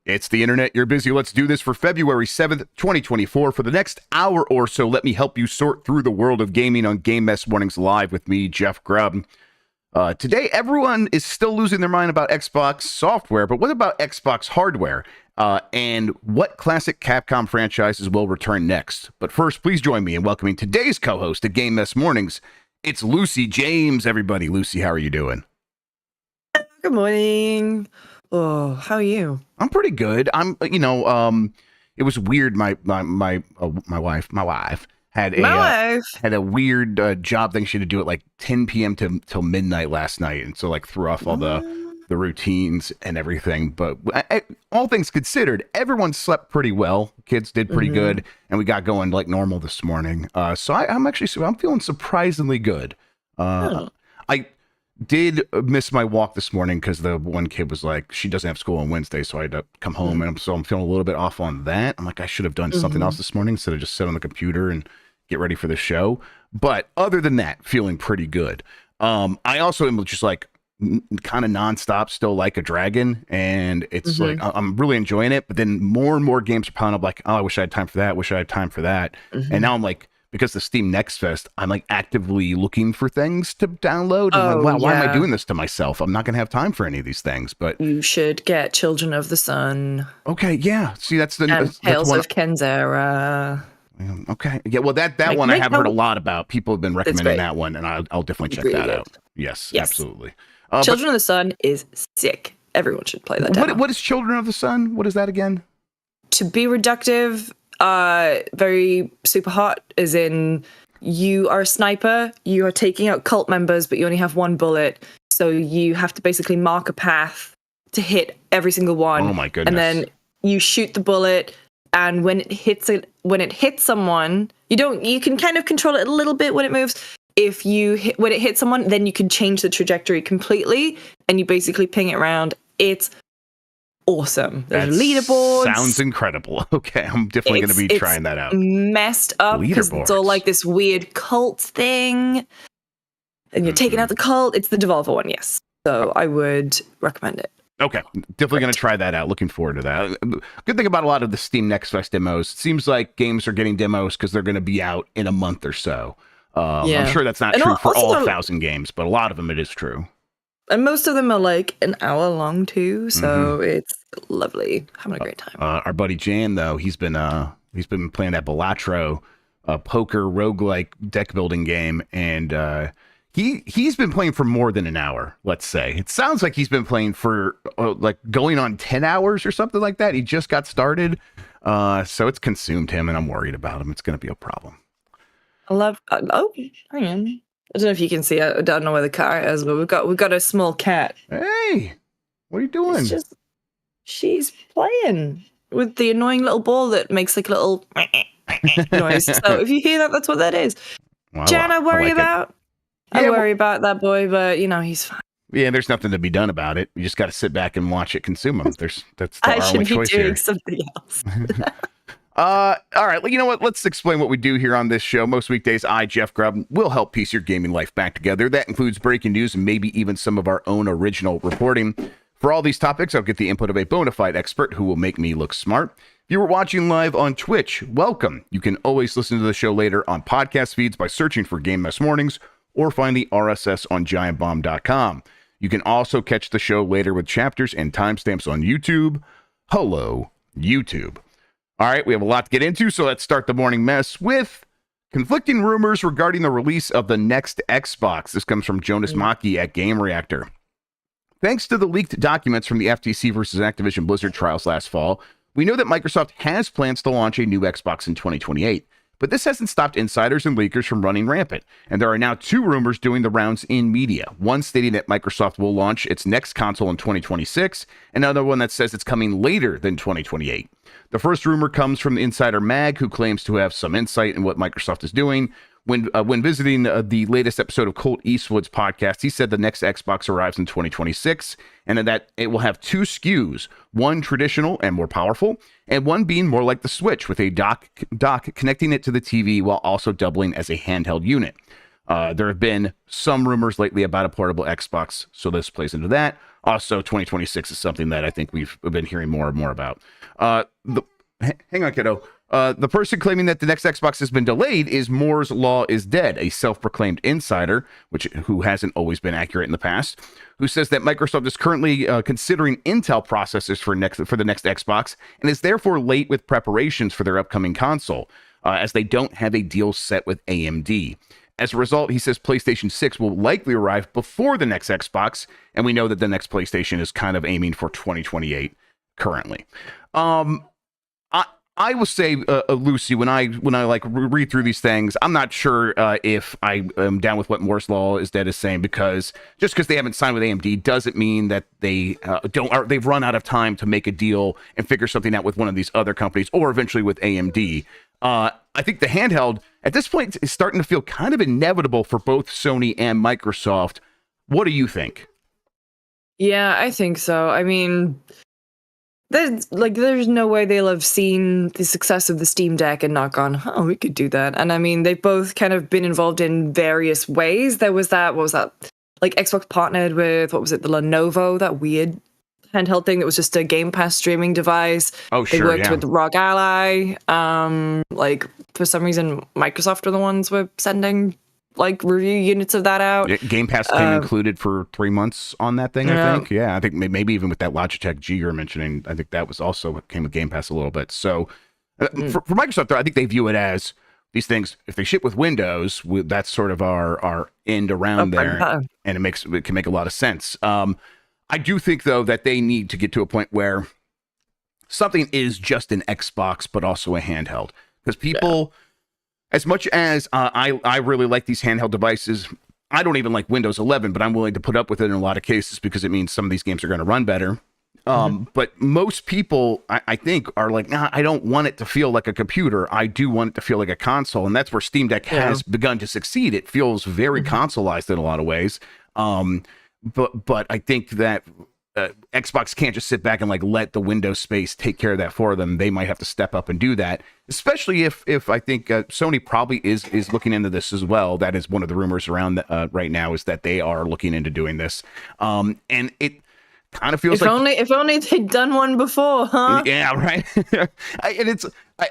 It's the internet. You're busy. Let's do this for February 7th, 2024. For the next hour or so, let me help you sort through the world of gaming on Game Mess Mornings Live with me, Jeff Grubb. Today, everyone is still losing their mind about Xbox software, but what about Xbox hardware? And what classic Capcom franchises will return next? But first, please join me in welcoming today's co-host at Game Mess Mornings. It's Lucy James, everybody. Lucy, how are you doing? Good morning. Oh, how are you? I'm pretty good. It was weird. My wife had a weird job thing. She had to do at like 10 p.m. till midnight last night, and so like threw off all the routines and everything. But all things considered, everyone slept pretty well. Kids did pretty good, and we got going like normal this morning. So I'm feeling surprisingly good. I did miss my walk this morning because the one kid was like, she doesn't have school on Wednesday, so I had to come home, and I'm feeling a little bit off on that. I'm like, I should have done something else this morning instead of just sit on the computer and get ready for the show. But other than that, feeling pretty good. I also am just like kind of nonstop, still like a dragon, and it's like I'm really enjoying it. But then more and more games are piling up. Like, oh, I wish I had time for that. Wish I had time for that. And now I'm like, because the Steam Next Fest, I'm like actively looking for things to download. And I'm like, wow, why am I doing this to myself? I'm not going to have time for any of these things. But you should get Children of the Sun. Okay, yeah. See, that's the Tales of Kenzera. Okay, yeah. Well, that one I have heard a lot about. People have been recommending that one, and I'll definitely check that out. Yes, absolutely. Children of the Sun is sick. Everyone should play that. What is Children of the Sun? What is that again? To be reductive. Very super hot, as in you are a sniper, you are taking out cult members, but you only have one bullet, so you have to basically mark a path to hit every single one. Oh my goodness. And then you shoot the bullet, and when it hits someone, you can kind of control it a little bit when it moves. When it hits someone, then you can change the trajectory completely, and you basically ping it around. It's awesome. There's leaderboards. Sounds incredible. Okay, I'm definitely going to be trying that out. Messed up because it's all like this weird cult thing, and you're taking out the cult. It's the Devolver one, yes. So I would recommend it. Okay, definitely going to try that out. Looking forward to that. Good thing about a lot of the Steam Next Fest demos, it seems like games are getting demos because they're going to be out in a month or so. I'm sure that's not true for all 1,000 games, but a lot of them it is true. And most of them are like an hour long too, so it's lovely. Having a great time. Our buddy Jan, though, he's been playing that Balatro poker roguelike deck building game, and he's been playing for more than an hour. Let's say it sounds like he's been playing for like going on 10 hours or something like that. He just got started, so it's consumed him, and I'm worried about him. It's going to be a problem. Hang on. I don't know if you can see. I don't know where the cat is, but we've got a small cat. Hey, what are you doing? She's playing with the annoying little ball that makes like a little noise. So if you hear that, that's what that is. Well, Jan, I worry about that boy, but he's fine. Yeah, there's nothing to be done about it. You just got to sit back and watch it consume him. That's our only choice here. I should be doing something else. All right. Well, you know what? Let's explain what we do here on this show. Most weekdays, I, Jeff Grubb, will help piece your gaming life back together. That includes breaking news and maybe even some of our own original reporting. For all these topics, I'll get the input of a bona fide expert who will make me look smart. If you were watching live on Twitch, welcome. You can always listen to the show later on podcast feeds by searching for Game Mess Mornings or find the RSS on giantbomb.com. You can also catch the show later with chapters and timestamps on YouTube. Hello, YouTube. All right, we have a lot to get into, so let's start the morning mess with conflicting rumors regarding the release of the next Xbox. This comes from Jonas Maki at Game Reactor. Thanks to the leaked documents from the FTC versus Activision Blizzard trials last fall, we know that Microsoft has plans to launch a new Xbox in 2028. But this hasn't stopped insiders and leakers from running rampant, and there are now two rumors doing the rounds in media. One stating that Microsoft will launch its next console in 2026, and another one that says it's coming later than 2028. The first rumor comes from Insider Mag, who claims to have some insight in what Microsoft is doing. When visiting the latest episode of Colt Eastwood's podcast, he said the next Xbox arrives in 2026, and that it will have two SKUs, one traditional and more powerful, and one being more like the Switch with a dock connecting it to the TV while also doubling as a handheld unit. There have been some rumors lately about a portable Xbox, so this plays into that. Also, 2026 is something that I think we've been hearing more and more about. Hang on, kiddo. The person claiming that the next Xbox has been delayed is Moore's Law is Dead, a self-proclaimed insider, who hasn't always been accurate in the past, who says that Microsoft is currently considering Intel processors for the next Xbox and is therefore late with preparations for their upcoming console, as they don't have a deal set with AMD. As a result, he says PlayStation 6 will likely arrive before the next Xbox, and we know that the next PlayStation is kind of aiming for 2028 currently. I will say, Lucy, when I like read through these things, I'm not sure if I am down with what Moore's Law is Dead is saying, because just because they haven't signed with AMD doesn't mean that they they've run out of time to make a deal and figure something out with one of these other companies or eventually with AMD. I think the handheld at this point is starting to feel kind of inevitable for both Sony and Microsoft. What do you think? Yeah, I think so. I mean, there's no way they'll have seen the success of the Steam Deck and not gone, oh, we could do that. And I mean, they've both kind of been involved in various ways. There was that, what was that? Like Xbox partnered with, what was it, the Lenovo, that weird handheld thing that was just a Game Pass streaming device. Oh, sure, they worked with ROG Ally. Like, for some reason, Microsoft are the ones were sending like review units of that out. Yeah, Game Pass came included for 3 months on that thing, I think. Yeah, I think maybe even with that Logitech G you're mentioning, I think that was also came with Game Pass a little bit. So for Microsoft, I think they view it as these things, if they ship with Windows, that's sort of our end around there, and it can make a lot of sense. I do think, though, that they need to get to a point where something is just an Xbox, but also a handheld. Because people, as much as I really like these handheld devices, I don't even like Windows 11, but I'm willing to put up with it in a lot of cases because it means some of these games are going to run better. But most people, I think, are like, nah, I don't want it to feel like a computer. I do want it to feel like a console. And that's where Steam Deck has begun to succeed. It feels very consoleized in a lot of ways. But I think that Xbox can't just sit back and like let the Windows space take care of that for them. They might have to step up and do that, especially if I think Sony probably is looking into this as well. That is one of the rumors around right now, is that they are looking into doing this. And it kind of feels if only they'd done one before, huh? Yeah, right.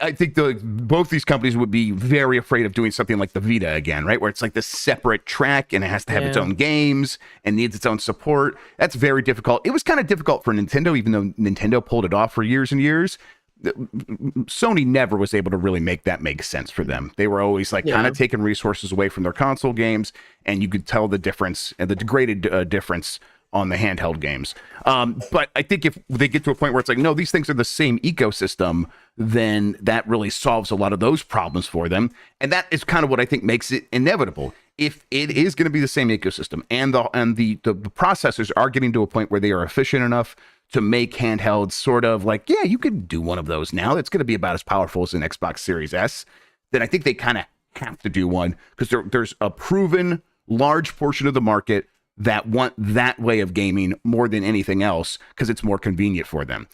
I think both these companies would be very afraid of doing something like the Vita again, right? Where it's like this separate track and it has to have its own games and needs its own support. That's very difficult. It was kind of difficult for Nintendo, even though Nintendo pulled it off for years and years. Sony never was able to really make that make sense for them. They were always like kind of taking resources away from their console games, and you could tell the difference, the degraded difference on the handheld games. But I think if they get to a point where it's like, no, these things are the same ecosystem, then that really solves a lot of those problems for them. And that is kind of what I think makes it inevitable. If it is going to be the same ecosystem and the processors are getting to a point where they are efficient enough to make handhelds sort of like, yeah, you could do one of those now. It's going to be about as powerful as an Xbox Series S. Then I think they kind of have to do one, because there's a proven large portion of the market that want that way of gaming more than anything else, because it's more convenient for them.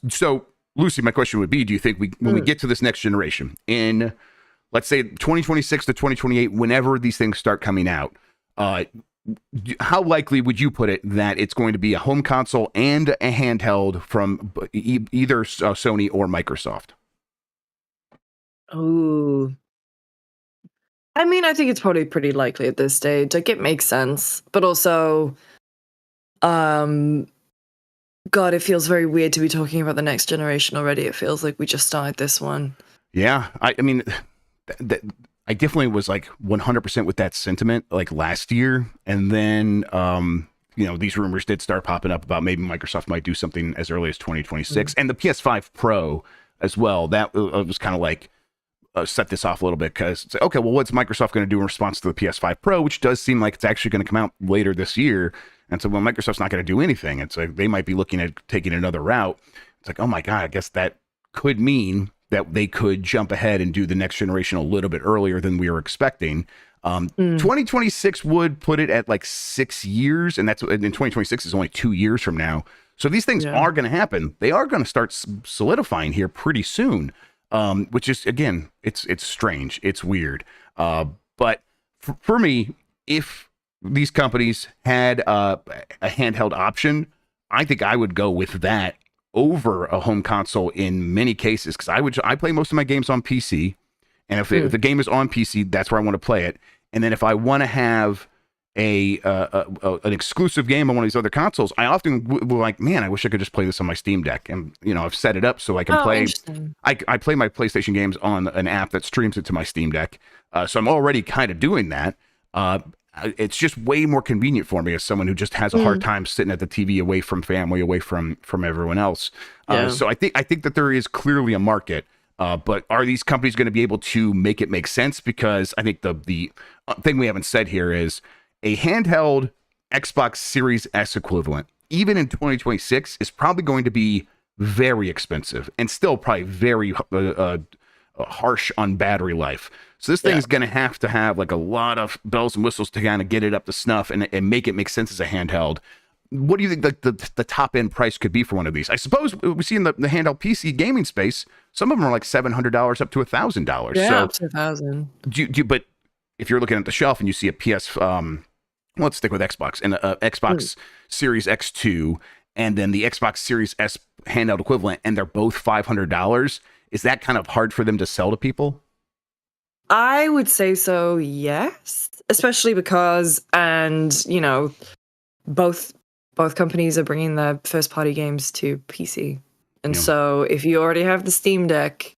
So, Lucy, my question would be, do you think when we get to this next generation, in, let's say, 2026 to 2028, whenever these things start coming out, how likely would you put it that it's going to be a home console and a handheld from either Sony or Microsoft? Oh, I mean, I think it's probably pretty likely at this stage. Like, it makes sense, but also, God, it feels very weird to be talking about the next generation already. It feels like we just started this one. Yeah, I mean, I definitely was like 100% with that sentiment like last year, and then these rumors did start popping up about maybe Microsoft might do something as early as 2026, and the PS5 Pro as well. That was kind of like set this off a little bit, because it's like, okay, well, what's Microsoft going to do in response to the PS5 Pro, which does seem like it's actually going to come out later this year. And so, well, Microsoft's not going to do anything. It's like they might be looking at taking another route. It's like, oh my God, I guess that could mean that they could jump ahead and do the next generation a little bit earlier than we were expecting. 2026 would put it at like 6 years, and that's in 2026 is only 2 years from now. So these things are going to happen. They are going to start solidifying here pretty soon. Which is, again, it's strange. It's weird. But for me, if these companies had a handheld option, I think I would go with that over a home console in many cases, because I play most of my games on PC, and if the game is on PC, that's where I want to play it. And then if I want to have an exclusive game on one of these other consoles, I often will like, man, I wish I could just play this on my Steam Deck. And I've set it up so I can play. I play my PlayStation games on an app that streams it to my Steam Deck, so I'm already kind of doing that. It's just way more convenient for me as someone who just has a hard time sitting at the TV, away from family, away from everyone else. So I think that there is clearly a market. But are these companies going to be able to make it make sense? Because I think the thing we haven't said here is a handheld Xbox Series S equivalent, even in 2026, is probably going to be very expensive and still probably very harsh on battery life. So this thing is going to have like a lot of bells and whistles to kind of get it up to snuff and make it make sense as a handheld. What do you think the top end price could be for one of these? I suppose we see in the handheld PC gaming space, some of them are like $700 up to $1,000. Yeah, so up to $1,000. But if you're looking at the shelf and you see a PS, let's stick with Xbox, and a Xbox Series X2, and then the Xbox Series S handheld equivalent, and they're both $500, is that kind of hard for them to sell to people? I would say so, yes. Especially because, both companies are bringing their first-party games to PC. And so if you already have the Steam Deck,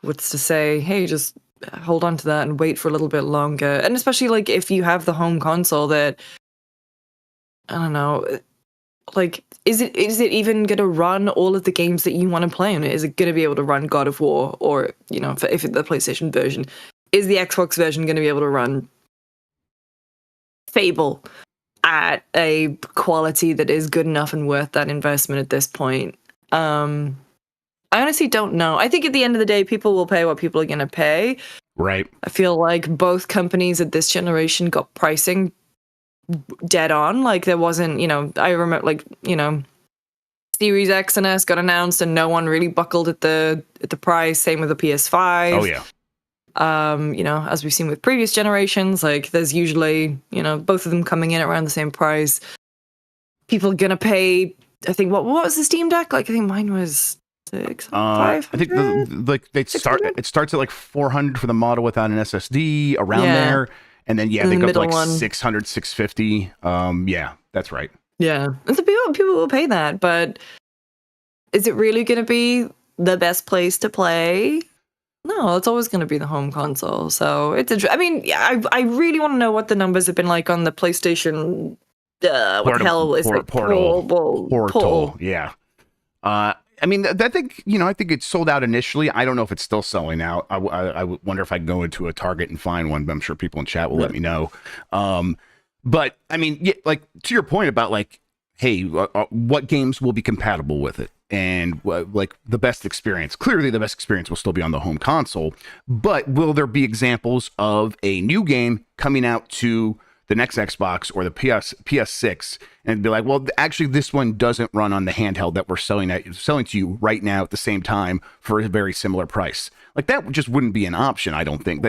what's to say, hey, just hold on to that and wait for a little bit longer. And especially like if you have the home console that, I don't know, like is it even going to run all of the games that you want to play on it? Is it going to be able to run God of War, or if it's the PlayStation version? Is the Xbox version going to be able to run Fable at a quality that is good enough and worth that investment at this point? I honestly don't know. I think at the end of the day, people will pay what people are going to pay. Right. I feel like both companies at this generation got pricing dead on. Like there wasn't, I remember Series X and S got announced and no one really buckled at the price. Same with the PS5. Oh yeah. As we've seen with previous generations, like there's usually, both of them coming in around the same price. People are going to pay, I think, what was the Steam Deck? Like I think mine was I think it starts at like 400 for the model without an SSD, around there, and then they go to like 600, 650. Yeah, that's right. Yeah, and so people will pay that, but is it really going to be the best place to play? No, it's always going to be the home console. So it's I really want to know what the numbers have been like on the PlayStation. What the hell is it? Portal. Yeah. I think it's sold out initially. I don't know if it's still selling out. I wonder if I can go into a Target and find one, but I'm sure people in chat will let me know. But like to your point about like, hey, what games will be compatible with it? And like the best experience, clearly the best experience will still be on the home console, but will there be examples of a new game coming out to the next Xbox or the PS6 and be like, well, actually this one doesn't run on the handheld that we're selling to you right now at the same time for a very similar price? Like that just wouldn't be an option. I don't think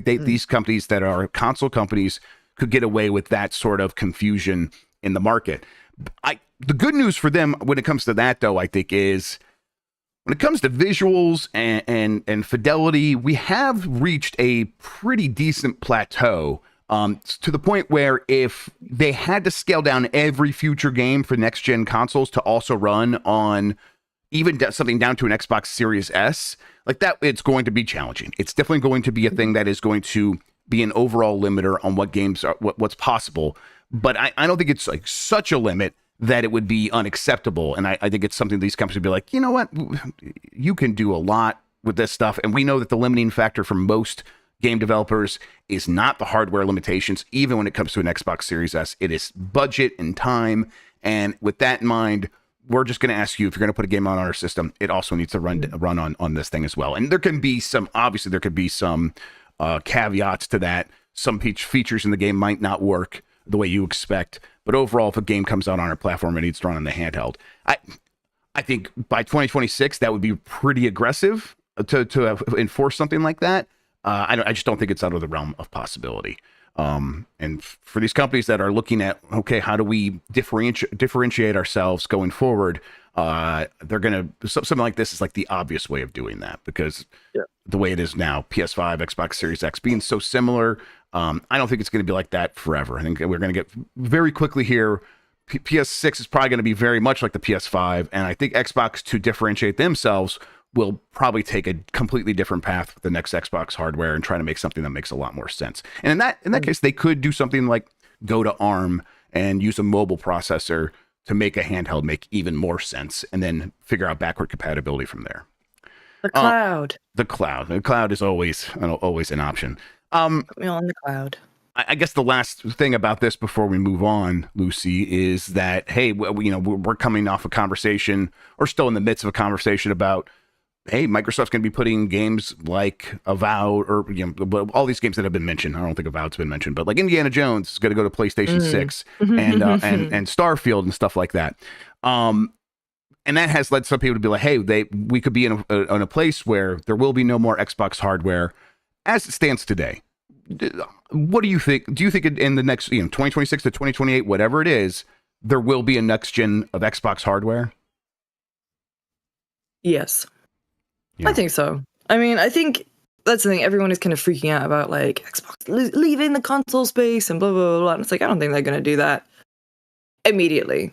these companies that are console companies could get away with that sort of confusion in the market. The good news for them when it comes to that, though, I think, is when it comes to visuals and fidelity, we have reached a pretty decent plateau, to the point where if they had to scale down every future game for next gen consoles to also run on even something down to an Xbox Series S, like that, it's going to be challenging. It's definitely going to be a thing that is going to be an overall limiter on what games are, what's possible. But I don't think it's like such a limit that it would be unacceptable. And I think it's something these companies would be like, you know what, you can do a lot with this stuff. And we know that the limiting factor for most game developers is not the hardware limitations, even when it comes to an Xbox Series S. It is budget and time. And with that in mind, we're just going to ask you, if you're going to put a game on our system, it also needs to run on this thing as well. And there could be some caveats to that. Some features in the game might not work the way you expect, but overall, if a game comes out on our platform, it needs to run on the handheld. I think by 2026, that would be pretty aggressive to enforce something like that. I just don't think it's out of the realm of possibility. And for these companies that are looking at, okay, how do we differentiate ourselves going forward? They're going to, something like this is like the obvious way of doing that, because the way it is now, PS5, Xbox Series X being so similar, I don't think it's going to be like that forever. I think we're going to get very quickly here. PS6 is probably going to be very much like the PS5. And I think Xbox, to differentiate themselves, will probably take a completely different path with the next Xbox hardware and try to make something that makes a lot more sense. And in that case, they could do something like go to ARM and use a mobile processor to make a handheld make even more sense, and then figure out backward compatibility from there. The cloud. The cloud is always an option. Put me on the cloud. I guess the last thing about this before we move on, Lucy, is that, hey, we're coming off a conversation, or still in the midst of a conversation about, hey, Microsoft's going to be putting games like Avowed, or all these games that have been mentioned. I don't think Avowed's been mentioned, but like Indiana Jones is going to go to PlayStation 6 and Starfield and stuff like that. And that has led some people to be like, hey, we could be in a place where there will be no more Xbox hardware as it stands today. What do you think? Do you think in the next 2026 to 2028, whatever it is, there will be a next gen of Xbox hardware? Yes. Yeah. I think so. I mean, I think that's the thing. Everyone is kind of freaking out about like Xbox leaving the console space and blah, blah, blah, blah. And it's like, I don't think they're going to do that immediately.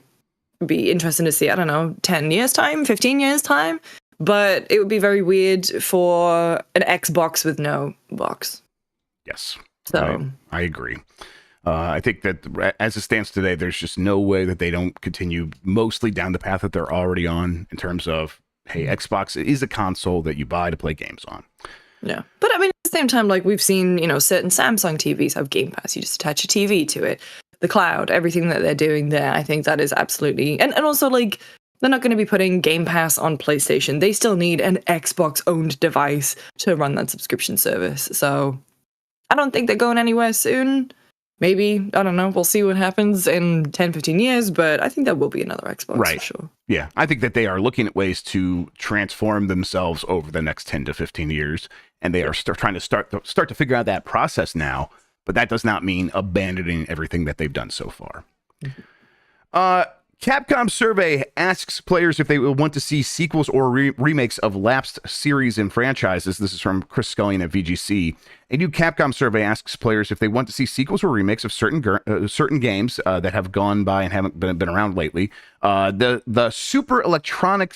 It'd be interesting to see, I don't know, 10 years time, 15 years time. But it would be very weird for an Xbox with no box. Yes. So I agree. I think that as it stands today, there's just no way that they don't continue mostly down the path that they're already on in terms of, hey, Xbox is a console that you buy to play games on. Yeah. But I mean, at the same time, like we've seen, certain Samsung TVs have Game Pass. You just attach a TV to it. The cloud, everything that they're doing there, I think that is absolutely... And also, like, they're not going to be putting Game Pass on PlayStation. They still need an Xbox-owned device to run that subscription service. So I don't think they're going anywhere soon. Maybe, I don't know, we'll see what happens in 10, 15 years, but I think there will be another Xbox right. for sure. Yeah, I think that they are looking at ways to transform themselves over the next 10 to 15 years, and they are trying to start to figure out that process now, but that does not mean abandoning everything that they've done so far. Capcom survey asks players if they will want to see sequels or remakes of lapsed series and franchises. This is from Chris Scullion at VGC. A new Capcom survey asks players if they want to see sequels or remakes of certain games that have gone by and haven't been around lately. The Super Elections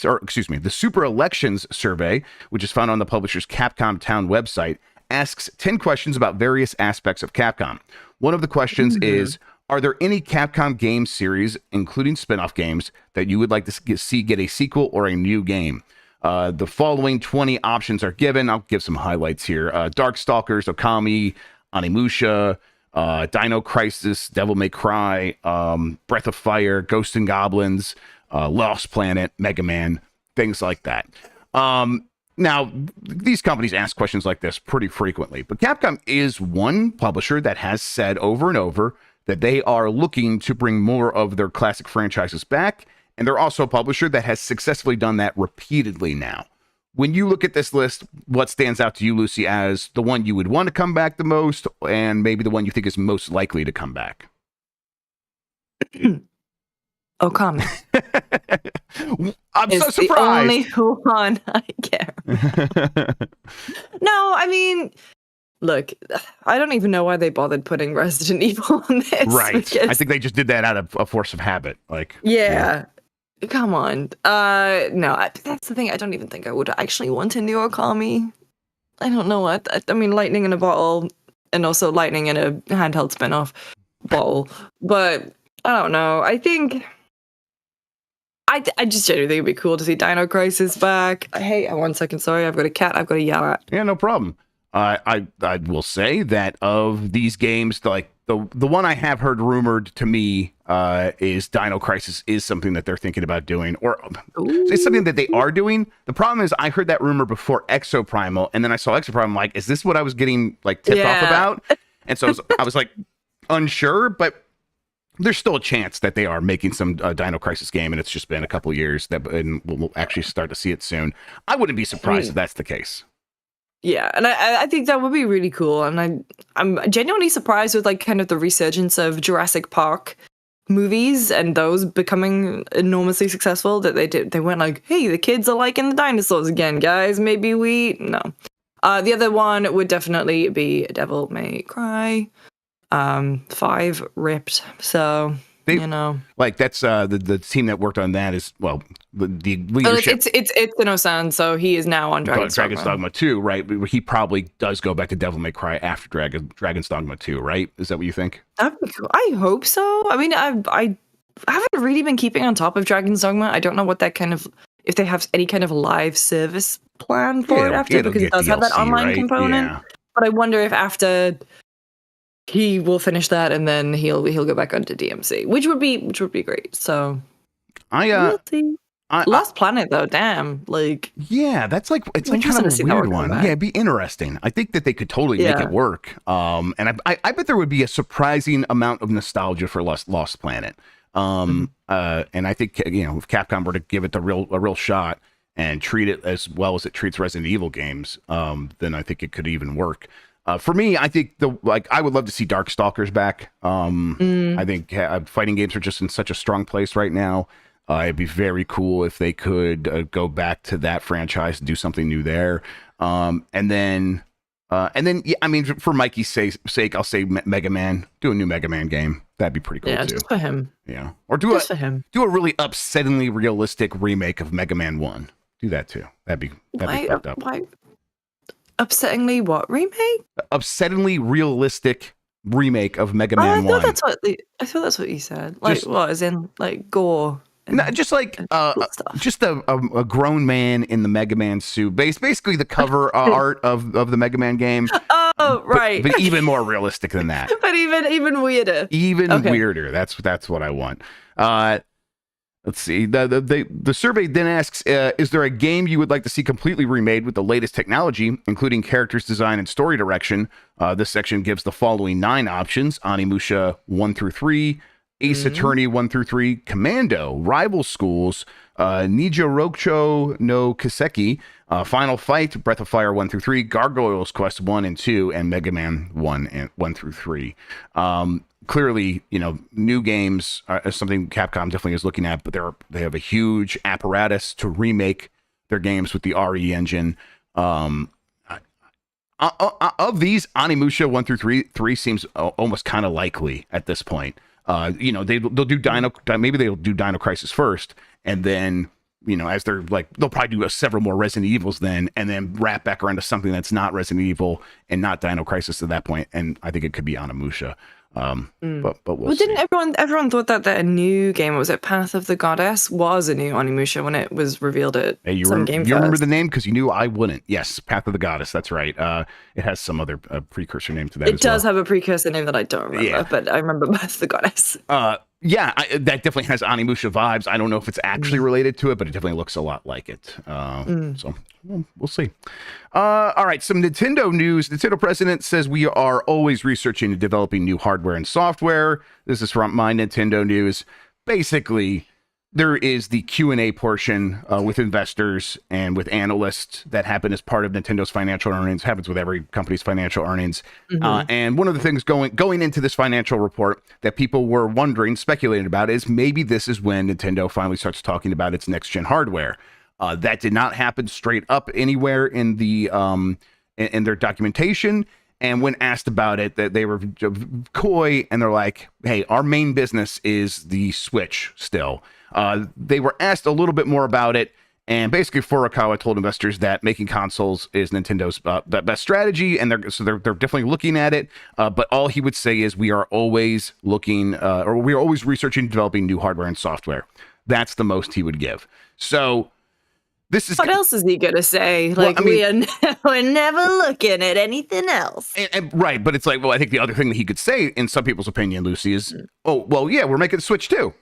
survey, which is found on the publisher's Capcom Town website, asks 10 questions about various aspects of Capcom. One of the questions is, are there any Capcom game series, including spin-off games, that you would like to see get a sequel or a new game? The following 20 options are given. I'll give some highlights here. Darkstalkers, Okami, Onimusha, Dino Crisis, Devil May Cry, Breath of Fire, Ghosts and Goblins, Lost Planet, Mega Man, things like that. Now, these companies ask questions like this pretty frequently, but Capcom is one publisher that has said over and over that they are looking to bring more of their classic franchises back, and they're also a publisher that has successfully done that repeatedly now. When you look at this list, what stands out to you, Lucy, as the one you would want to come back the most, and maybe the one you think is most likely to come back? Okami. I'm so surprised. The only one I care about. No, I mean... Look, I don't even know why they bothered putting Resident Evil on this. Right. I think they just did that out of a force of habit. Yeah. Come on. No, that's the thing. I don't even think I would actually want a new Okami. I don't know what. I mean, lightning in a bottle, and also lightning in a handheld spin-off bottle. But I don't know. I think... I just genuinely think it'd be cool to see Dino Crisis back. Hey, 1 second. Sorry, I've got a cat I've got to yell at. Yeah, no problem. I will say that of these games, like the one I have heard rumored to me is Dino Crisis is something that they're thinking about doing, or it's something that they are doing. The problem is I heard that rumor before Exoprimal, and then I saw Exoprimal. I'm like, is this what I was getting tipped off about? And so I was unsure, but there's still a chance that they are making some Dino Crisis game, and it's just been a couple years and we'll actually start to see it soon. I wouldn't be surprised if that's the case. Yeah, and I think that would be really cool, and I'm genuinely surprised with like kind of the resurgence of Jurassic Park movies and those becoming enormously successful that they went like, hey, the kids are liking the dinosaurs again, guys. Maybe we no. The other one would definitely be Devil May Cry. 5 ripped. So like that's the team that worked on that is the leadership. It's Ino-san, so he is now on Dragon's Dogma 2, right? He probably does go back to Devil May Cry after Dragon's Dogma 2, right? Is that what you think? I hope so. I mean, I haven't really been keeping on top of Dragon's Dogma. I don't know what that kind of, if they have any kind of live service plan for it after, because it does have that online component. Yeah. But I wonder if after he will finish that and then he'll go back onto DMC, which would be great. So we'll see. Lost Planet though, damn, like that's like it's like kind of a weird one. Yeah, it'd be interesting. I think that they could totally make it work. And I bet there would be a surprising amount of nostalgia for Lost Planet. And I think if Capcom were to give it a real shot and treat it as well as it treats Resident Evil games, then I think it could even work. For me, I think I would love to see Darkstalkers back. I think fighting games are just in such a strong place right now. It'd be very cool if they could go back to that franchise and do something new there. And then, I mean, for Mikey's sake, I'll say Mega Man. Do a new Mega Man game. That'd be pretty cool too. Just for him. Yeah, or do a really upsettingly realistic remake of Mega Man 1. Do that too. That'd be fucked up. Why? Upsettingly what remake? Upsettingly realistic remake of Mega Man 1. I thought that's what you said. Like what? As in like gore? No, just like just a grown man in the Mega Man suit. Basically the cover art of the Mega Man game. Oh, right. But even more realistic than that. But even weirder. Even weirder. That's what I want. Let's see. The survey then asks, is there a game you would like to see completely remade with the latest technology, including characters design and story direction? This section gives the following 9 options: Onimusha 1 through 3, Ace Attorney 1 through 3, Commando, Rival Schools, Nijorocho no Kiseki, Final Fight, Breath of Fire 1 through 3, Gargoyles Quest 1 and 2, and Mega Man 1 through 3. Clearly, new games are something Capcom definitely is looking at, but they have a huge apparatus to remake their games with the RE engine. Of these, Onimusha 1 through 3 seems almost kind of likely at this point. They'll do maybe they'll do Dino Crisis first, and then as they're like, they'll probably do several more Resident Evils then, and then wrap back around to something that's not Resident Evil and not Dino Crisis at that point. And I think it could be Onimusha. But we'll see. Didn't everyone thought that a new game, was it Path of the Goddess, was a new Onimusha when it was revealed at some game? You remember the name because you knew I wouldn't. Yes, Path of the Goddess. That's right. It has some other precursor name to that. It does have a precursor name that I don't remember, but I remember Path of the Goddess. That definitely has Onimusha vibes. I don't know if it's actually related to it, but it definitely looks a lot like it. So we'll see. All right, some Nintendo news. Nintendo president says we are always researching and developing new hardware and software. This is from My Nintendo News. Basically, there is the Q&A portion with investors and with analysts that happen as part of Nintendo's financial earnings. Happens with every company's financial earnings. And one of the things going into this financial report that people were wondering, speculating about, is maybe this is when Nintendo finally starts talking about its next-gen hardware. That did not happen straight up anywhere in the in their documentation. And when asked about it, that they were coy, and they're like, "Hey, our main business is the Switch still." They were asked a little bit more about it, and basically Furukawa told investors that making consoles is Nintendo's best strategy, and they're definitely looking at it. But all he would say is we are always looking, or we are always researching and developing new hardware and software. That's the most he would give. So. What else is he gonna say? Like, we're never looking at anything else. Right, but it's like, well, I think the other thing that he could say, in some people's opinion, Lucy, is, oh, well, yeah, we're making the Switch too.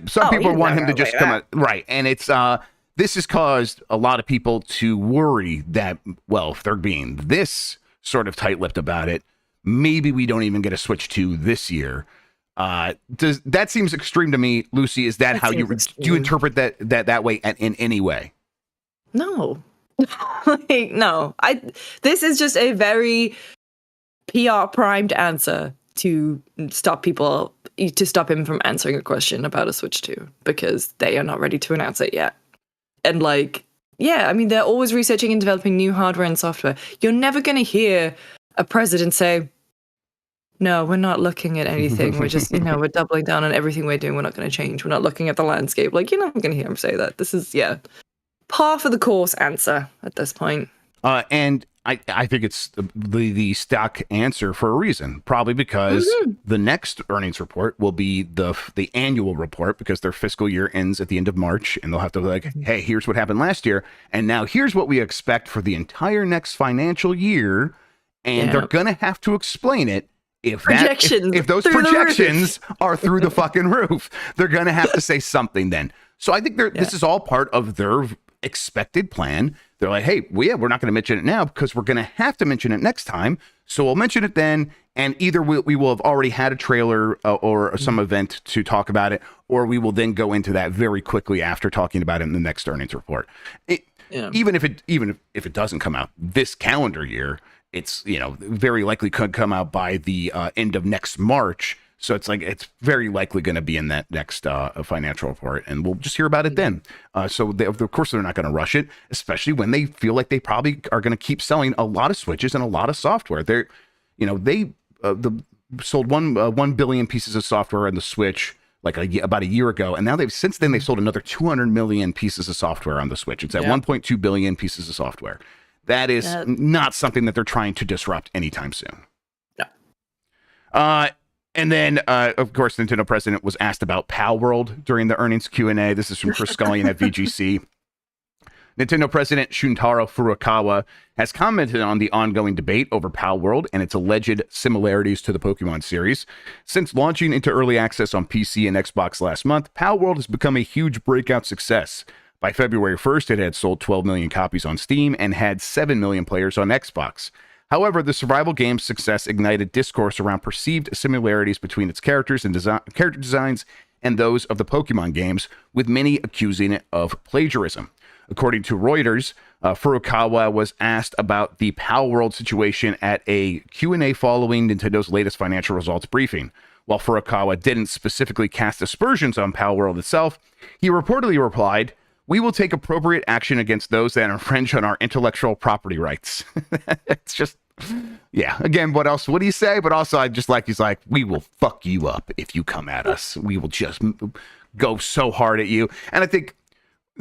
Some people want him to just come out, right? And it's this has caused a lot of people to worry that, well, if they're being this sort of tight-lipped about it, maybe we don't even get a Switch 2 this year. That seems extreme to me, Lucy? Is that how do you interpret that way in any way? No. Like, no, this is just a very PR primed answer to stop him from answering a question about a Switch 2 because they are not ready to announce it yet. And like, yeah, I mean, they're always researching and developing new hardware and software. You're never going to hear a president say, no, we're not looking at anything. We're just, we're doubling down on everything we're doing. We're not going to change. We're not looking at the landscape. Like, you're not going to hear him say that. This is, par for the course answer at this point. And I think it's the stock answer for a reason, probably because the next earnings report will be the annual report because their fiscal year ends at the end of March, and they'll have to be like, hey, here's what happened last year, and now here's what we expect for the entire next financial year, and they're gonna have to explain it. If those projections are through the fucking roof, they're gonna have to say something then. So I think this is all part of their expected plan. They're like, hey, we're not going to mention it now because we're going to have to mention it next time. So we'll mention it then, and either we will have already had a trailer or some event to talk about it, or we will then go into that very quickly after talking about it in the next earnings report. Even if it doesn't come out this calendar year, it's very likely could come out by the end of next March. So it's very likely going to be in that next financial report, and we'll just hear about it then. So of course they're not going to rush it, especially when they feel like they probably are going to keep selling a lot of Switches and a lot of software. They sold 1 billion pieces of software on the Switch about a year ago, and now since then they've sold another 200 million pieces of software on the Switch. It's at 1.2 billion pieces of software. That is not something that they're trying to disrupt anytime soon. No. And then, of course, Nintendo president was asked about Palworld during the earnings Q&A. This is from Chris Scullion at VGC. Nintendo president Shuntaro Furukawa has commented on the ongoing debate over Palworld and its alleged similarities to the Pokemon series. Since launching into early access on PC and Xbox last month, Palworld has become a huge breakout success. By February 1st, it had sold 12 million copies on Steam and had 7 million players on Xbox. However, the survival game's success ignited discourse around perceived similarities between its characters and character designs and those of the Pokemon games, with many accusing it of plagiarism. According to Reuters, Furukawa was asked about the Palworld situation at a Q&A following Nintendo's latest financial results briefing. While Furukawa didn't specifically cast aspersions on Palworld itself, he reportedly replied, "We will take appropriate action against those that infringe on our intellectual property rights." It's just, again, what else would he say? But also, he's like, we will fuck you up if you come at us. We will just go so hard at you. And I think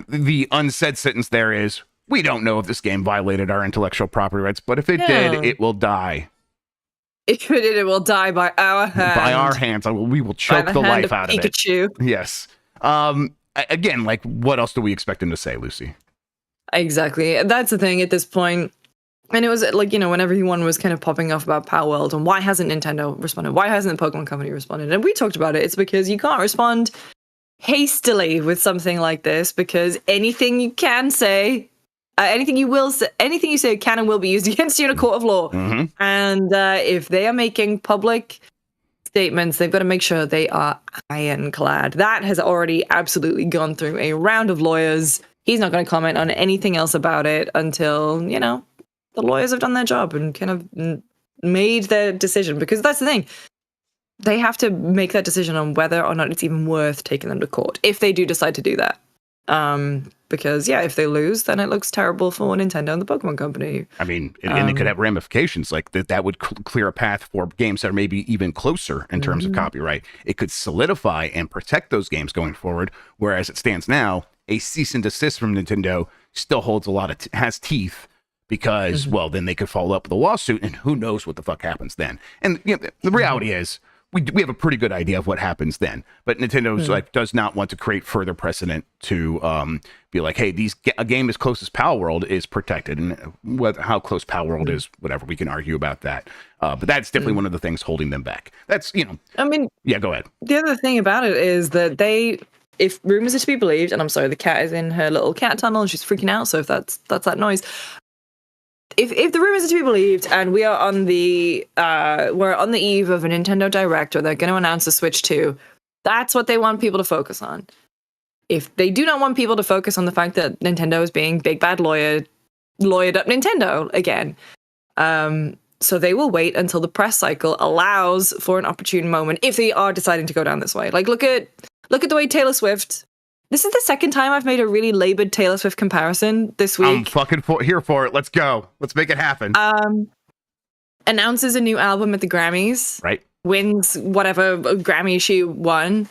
the unsaid sentence there is, we don't know if this game violated our intellectual property rights, but if it did, it will die. If it did, it will die by our hand. By our hands. We will choke the life out of Pikachu. It. Yes. Again, what else do we expect him to say, Lucy? Exactly. That's the thing at this point. And it was when everyone was kind of popping off about Palworld and why hasn't Nintendo responded? Why hasn't the Pokemon Company responded? And we talked about it. It's because you can't respond hastily with something like this, because anything you can say, anything you say can and will be used against you in a court of law. Mm-hmm. And if they are making public statements, they've got to make sure they are ironclad. That has already absolutely gone through a round of lawyers. He's not going to comment on anything else about it until, the lawyers have done their job and kind of made their decision, because that's the thing. They have to make that decision on whether or not it's even worth taking them to court, if they do decide to do that. Because, if they lose, then it looks terrible for Nintendo and the Pokemon Company. I mean, and it could have ramifications like that would clear a path for games that are maybe even closer in terms of copyright. It could solidify and protect those games going forward, whereas it stands now, a cease and desist from Nintendo still holds a lot of has teeth, because, then they could follow up with a lawsuit, and who knows what the fuck happens then. And the reality is, we have a pretty good idea of what happens then, but Nintendo's does not want to create further precedent to be like, hey, a game as close as Palworld is protected, and how close Palworld is, whatever, we can argue about that. But that's definitely one of the things holding them back. That's I mean, go ahead. The other thing about it is that if rumors are to be believed, and I'm sorry, the cat is in her little cat tunnel and she's freaking out, so if that's that noise. If the rumors are to be believed, and we are on the eve of a Nintendo Direct, or they're going to announce a Switch 2, that's what they want people to focus on. If they do not want people to focus on the fact that Nintendo is being big bad lawyer lawyered up Nintendo again. So they will wait until the press cycle allows for an opportune moment if they are deciding to go down this way. Like, look at the way Taylor Swift. This is the second time I've made a really labored Taylor Swift comparison this week. I'm fucking here for it. Let's go. Let's make it happen. Announces a new album at the Grammys. Right. Wins whatever Grammy she won.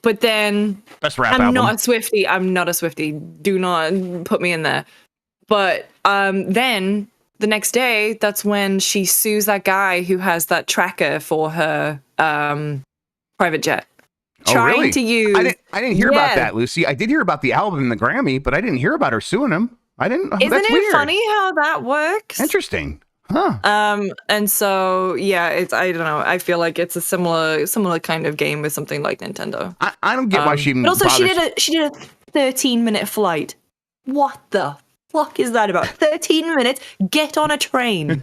But then best rap album. I'm not a Swiftie. Do not put me in there. But then the next day, that's when she sues that guy who has that tracker for her private jet. Really? To use. I didn't hear about that, Lucy. I did hear about the album and the Grammy, but I didn't hear about her suing him. Isn't that's it weird. funny how that works? Interesting. Huh. And so I don't know. I feel like it's a similar kind of game with something like Nintendo. I don't get why she even But also bothers. she did a 13-minute flight. What the fuck is that about? 13 minutes? Get on a train.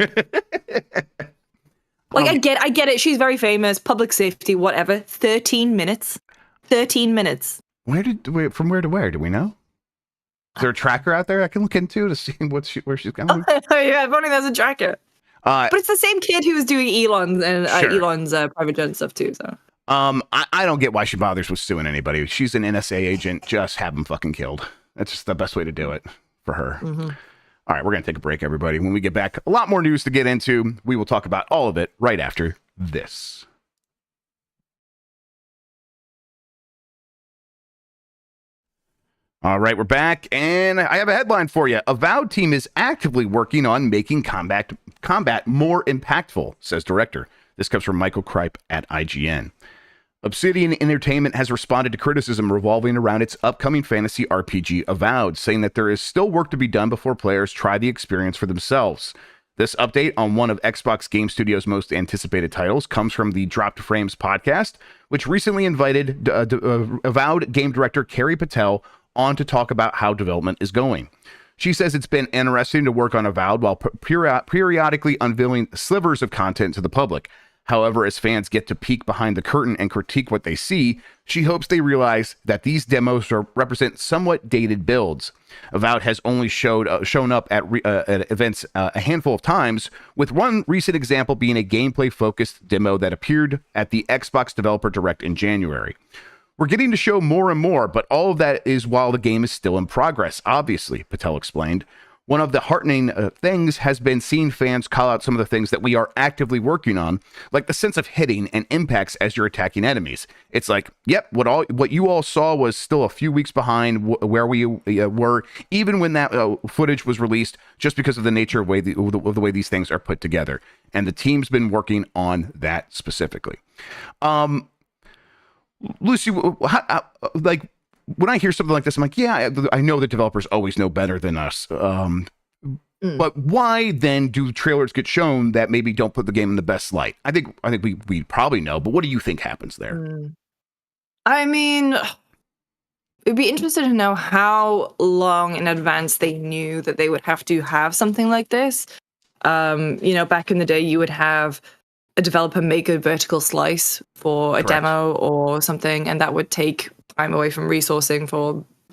I get it. She's very famous, public safety, whatever. 13 minutes. 13 minutes. From where to where? Do we know? Is there a tracker out there I can look into to see where she's going? Oh yeah, if only there's a tracker. But it's the same kid who was doing Elon's private jet and stuff too. So I don't get why she bothers with suing anybody. She's an NSA agent. Just have them fucking killed. That's just the best way to do it for her. Mm-hmm. All right, we're going to take a break, everybody. When we get back, a lot more news to get into. We will talk about all of it right after this. All right, we're back, and I have a headline for you. Avowed team is actively working on making combat more impactful, says director. This comes from Michael Kripe at IGN. Obsidian Entertainment has responded to criticism revolving around its upcoming fantasy RPG Avowed, saying that there is still work to be done before players try the experience for themselves. This update on one of Xbox Game Studios' most anticipated titles comes from the Dropped Frames podcast, which recently invited Avowed game director Carrie Patel on to talk about how development is going. She says it's been interesting to work on Avowed while periodically unveiling slivers of content to the public. However, as fans get to peek behind the curtain and critique what they see, she hopes they realize that these demos represent somewhat dated builds. Avowed has only shown up at events a handful of times, with one recent example being a gameplay-focused demo that appeared at the Xbox Developer Direct in January. We're getting to show more and more, but all of that is while the game is still in progress, obviously, Patel explained. One of the heartening things has been seeing fans call out some of the things that we are actively working on, like the sense of hitting and impacts as you're attacking enemies. It's like, yep, what you all saw was still a few weeks behind where we were, even when that footage was released, just because of the nature of the way these things are put together. And the team's been working on that specifically. Lucy, like, when I hear something like this, I'm like, yeah, I know that developers always know better than us. But why then do trailers get shown that maybe don't put the game in the best light? I think we probably know, but what do you think happens there? I mean, it'd be interesting to know how long in advance they knew that they would have to have something like this. Back in the day, you would have a developer make a vertical slice for a demo or something, and that would take time away from resourcing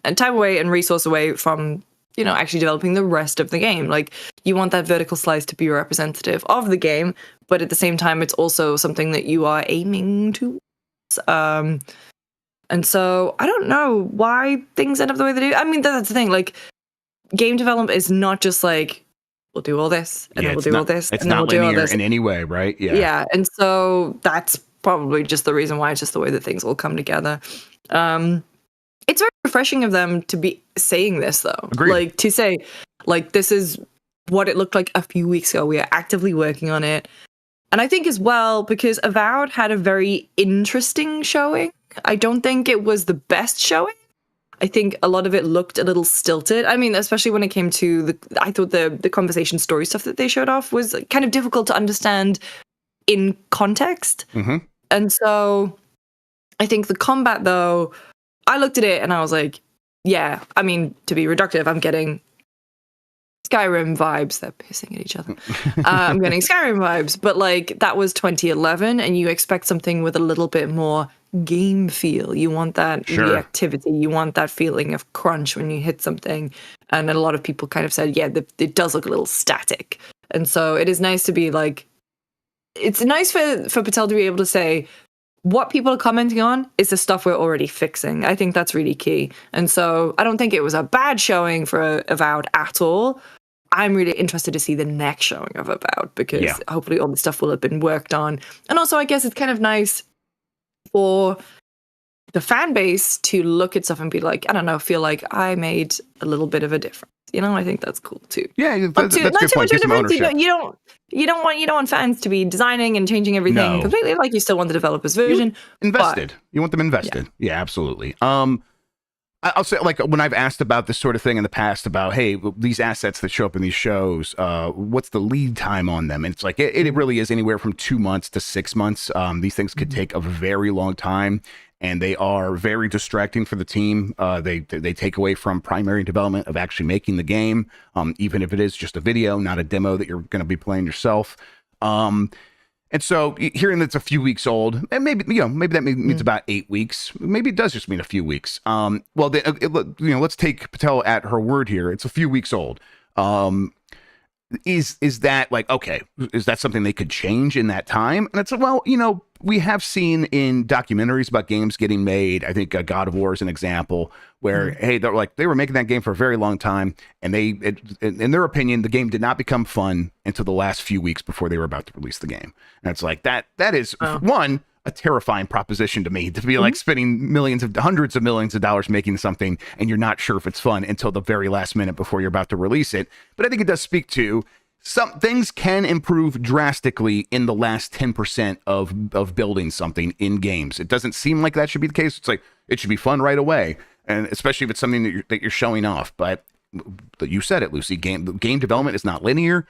and resource away from, actually developing the rest of the game. Like, you want that vertical slice to be representative of the game, but at the same time, it's also something that you are aiming to. And so I don't know why things end up the way they do. I mean, that's the thing. Like, game development is not just like, we'll do all this, and then we'll do all this, and then we'll do all this. It's not linear in any way, right? Yeah. Yeah, and so that's probably just the reason why. It's just the way that things all come together. It's very refreshing of them to be saying this, though. Agreed. Like, to say, like, this is what it looked like a few weeks ago. We are actively working on it. And I think as well, because Avowed had a very interesting showing. I don't think it was the best showing. I think a lot of it looked a little stilted. I mean, especially when it came to I thought the conversation story stuff that they showed off was kind of difficult to understand in context. Mm-hmm. And so I think the combat, though, I looked at it and I was like, yeah, I mean, to be reductive, I'm getting Skyrim vibes. They're pissing at each other. I'm getting Skyrim vibes, but like, that was 2011, and you expect something with a little bit more game feel. You want that reactivity. You want that feeling of crunch when you hit something. And a lot of people kind of said, yeah, it does look a little static. And so it is nice to be like, it's nice for Patel to be able to say, what people are commenting on is the stuff we're already fixing. I think that's really key. And so I don't think it was a bad showing for Avowed at all. I'm really interested to see the next showing of Avowed, because hopefully all the stuff will have been worked on. And also, I guess it's kind of nice for the fan base to look at stuff and be like, I don't know, feel like I made a little bit of a difference. You know, I think that's cool too. Yeah, that's a good point. Get some ownership. You don't want fans to be designing and changing everything completely. Like, you still want the developer's vision. Invested. You want them invested. Yeah, absolutely. I'll say, like, when I've asked about this sort of thing in the past about, hey, these assets that show up in these shows, what's the lead time on them? And it's like, it really is anywhere from 2 months to 6 months. These things could take a very long time, and they are very distracting for the team. They take away from primary development of actually making the game, even if it is just a video, not a demo that you're going to be playing yourself. And so hearing that it's a few weeks old, and maybe that means about 8 weeks. Maybe it does just mean a few weeks. Let's take Patel at her word here. It's a few weeks old. Is that like, okay, is that something they could change in that time? And it's well, we have seen in documentaries about games getting made. I think God of War is an example where, hey, they were making that game for a very long time, and in their opinion, the game did not become fun until the last few weeks before they were about to release the game. And it's like that is one, a terrifying proposition to me, to be like spending hundreds of millions of dollars making something and you're not sure if it's fun until the very last minute before you're about to release it. But I think it does speak to some things can improve drastically in the last 10% of building something in games. It doesn't seem like that should be the case. It's like, it should be fun right away. And especially if it's something that you're showing off. But you said it, Lucy, game development is not linear.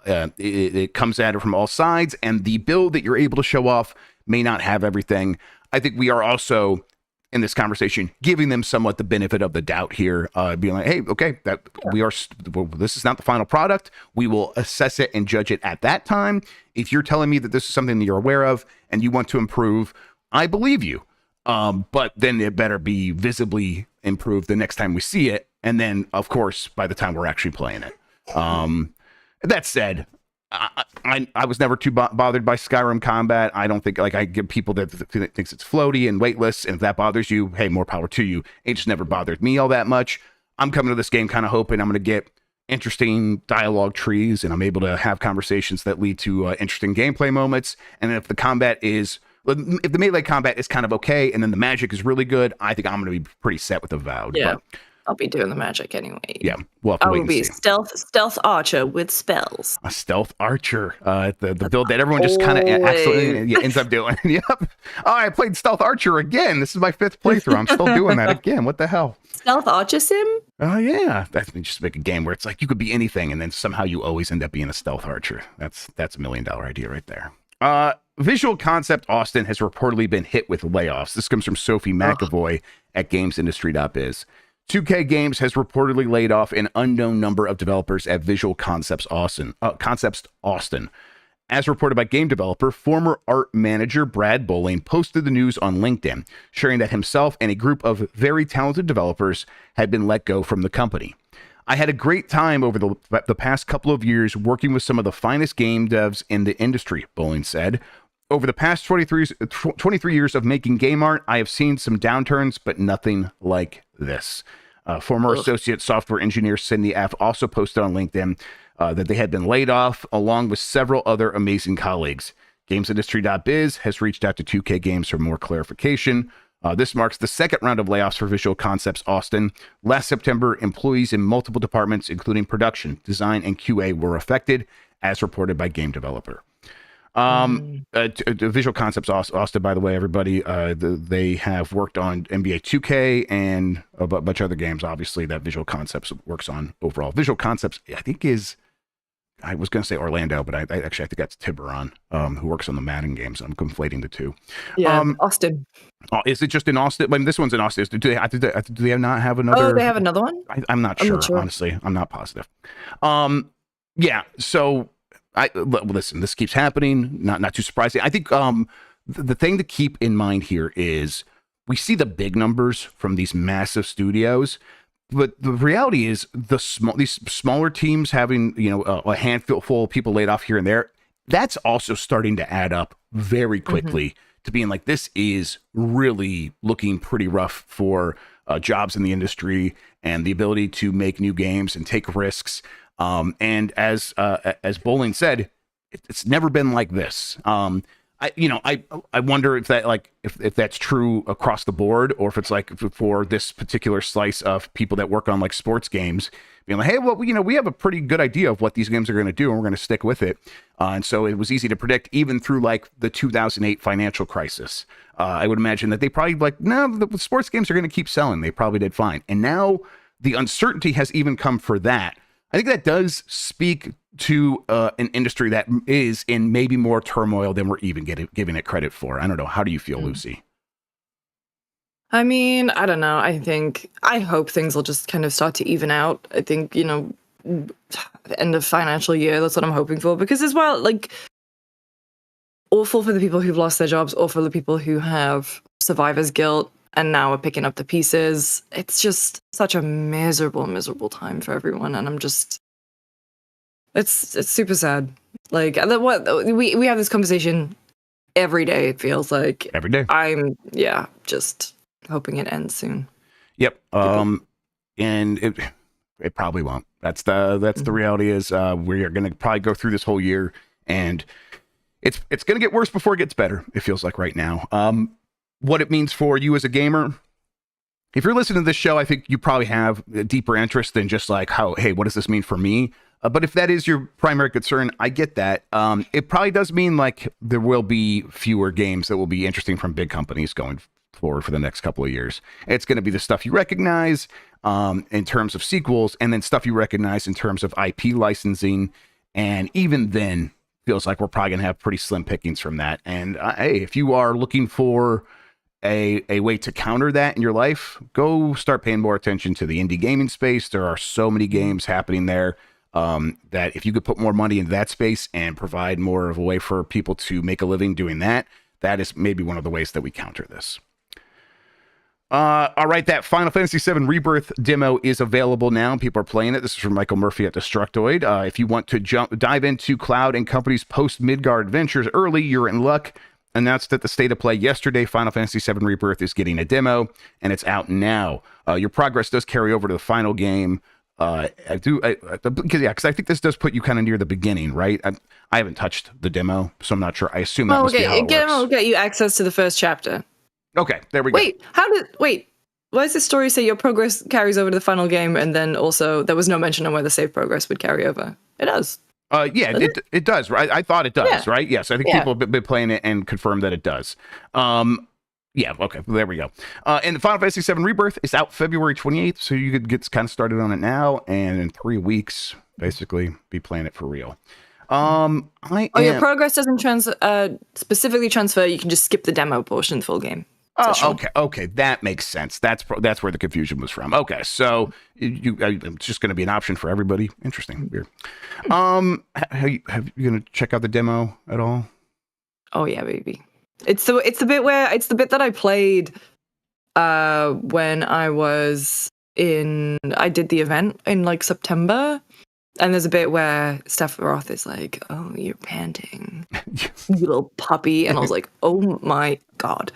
It comes at it from all sides, and the build that you're able to show off may not have everything. I think we are also, in this conversation, giving them somewhat the benefit of the doubt here, being like, hey, okay, this is not the final product. We will assess it and judge it at that time. If you're telling me that this is something that you're aware of and you want to improve, I believe you. But then it better be visibly improved the next time we see it. And then, of course, by the time we're actually playing it. That said, I was never too bothered by Skyrim combat. I don't think, like, I give people that thinks it's floaty and weightless, and if that bothers you, hey, more power to you. It just never bothered me all that much. I'm coming to this game kind of hoping I'm going to get interesting dialogue trees, and I'm able to have conversations that lead to interesting gameplay moments. And if the melee combat is kind of okay, and then the magic is really good, I think I'm going to be pretty set with Avowed. Yeah. But I'll be doing the magic anyway. Yeah, we'll have to wait and see. Stealth archer with spells. A stealth archer, the build that everyone just kind of accidentally ends up doing. Yep. Oh, I played stealth archer again. This is my 5th playthrough. I'm still doing that again. What the hell? Stealth archer sim? Oh yeah, that's just make a game where it's like you could be anything, and then somehow you always end up being a stealth archer. That's $1 million idea right there. Visual Concept Austin has reportedly been hit with layoffs. This comes from Sophie McAvoy at GamesIndustry.biz. 2K Games has reportedly laid off an unknown number of developers at Visual Concepts Austin. As reported by game developer, former art manager Brad Bowling posted the news on LinkedIn, sharing that himself and a group of very talented developers had been let go from the company. I had a great time over the past couple of years working with some of the finest game devs in the industry, Bowling said. Over the past 23 years of making game art, I have seen some downturns, but nothing like this. Former associate software engineer Cindy F. also posted on LinkedIn that they had been laid off, along with several other amazing colleagues. GamesIndustry.biz has reached out to 2K Games for more clarification. This marks the second round of layoffs for Visual Concepts Austin. Last September, employees in multiple departments, including production, design, and QA, were affected, as reported by Game Developer. Visual Concepts Austin, by the way, everybody, they have worked on NBA 2K and a bunch of other games, obviously, that Visual Concepts works on overall. Visual Concepts, I think, I was going to say Orlando, but I think that's Tiburon, who works on the Madden games. I'm conflating the two. Yeah, Austin. Is it just in Austin? I mean, this one's in Austin. Do they not have another? Oh, they have another one? I'm not sure, honestly. I'm not positive. Yeah, so listen, this keeps happening. Not too surprising. I think the thing to keep in mind here is we see the big numbers from these massive studios, but the reality is these smaller teams having, a handful of people laid off here and there, that's also starting to add up very quickly to being like, this is really looking pretty rough for jobs in the industry and the ability to make new games and take risks. And as Bowling said, it's never been like this. I wonder if that if that's true across the board, or if it's like for this particular slice of people that work on like sports games, being like, hey, well, we have a pretty good idea of what these games are going to do, and we're going to stick with it. And so it was easy to predict, even through like the 2008 financial crisis. I would imagine that they probably like, no, the sports games are going to keep selling. They probably did fine. And now the uncertainty has even come for that. I think that does speak to an industry that is in maybe more turmoil than we're even giving it credit for. I don't know. How do you feel, Lucy? I mean, I don't know. I hope things will just kind of start to even out. I think, end of financial year, that's what I'm hoping for. Because as well, like, awful for the people who've lost their jobs, or for the people who have survivor's guilt and now are picking up the pieces. It's just such a miserable, miserable time for everyone. And I'm just, it's super sad. Like, we have this conversation every day, it feels like. Every day. I'm just hoping it ends soon. Yep. And it probably won't. That's the reality is we are going to probably go through this whole year, and it's going to get worse before it gets better. It feels like right now. What it means for you as a gamer. If you're listening to this show, I think you probably have a deeper interest than just like, hey, what does this mean for me? But if that is your primary concern, I get that. It probably does mean like there will be fewer games that will be interesting from big companies going forward for the next couple of years. It's going to be the stuff you recognize in terms of sequels, and then stuff you recognize in terms of IP licensing. And even then, feels like we're probably going to have pretty slim pickings from that. And hey, if you are looking for a way to counter that in your life, go start paying more attention to the indie gaming space. There are so many games happening there that if you could put more money into that space and provide more of a way for people to make a living doing that, that is maybe one of the ways that we counter this. All right, that Final Fantasy VII Rebirth demo is available now. People are playing it. This is from Michael Murphy at Destructoid. If you want to dive into Cloud and Company's post-Midgard adventures early, you're in luck. Announced at the State of Play yesterday, Final Fantasy VII Rebirth is getting a demo, and it's out now. Your progress does carry over to the final game. Because I think this does put you kind of near the beginning, right? I haven't touched the demo, so I'm not sure. I assume that must be how it works. It'll get you access to the first chapter. Okay, there we go. Why does the story say your progress carries over to the final game, and then also there was no mention on whether save progress would carry over? It does. It does, right? I thought it does, right? Yes, I think people have been playing it and confirmed that it does. Okay, there we go. And Final Fantasy VII Rebirth is out February 28th, so you could get kind of started on it now, and in 3 weeks, basically, be playing it for real. Your progress doesn't specifically transfer. You can just skip the demo portion, the full game. Okay, that makes sense. That's where the confusion was from. Okay, so it's just going to be an option for everybody. Interesting, weird. Have you going to check out the demo at all? Oh yeah, baby. It's the bit that I played when I did the event in like September. And there's a bit where Sephiroth is like, "Oh, you're panting, you little puppy," and I was like, "Oh my god!"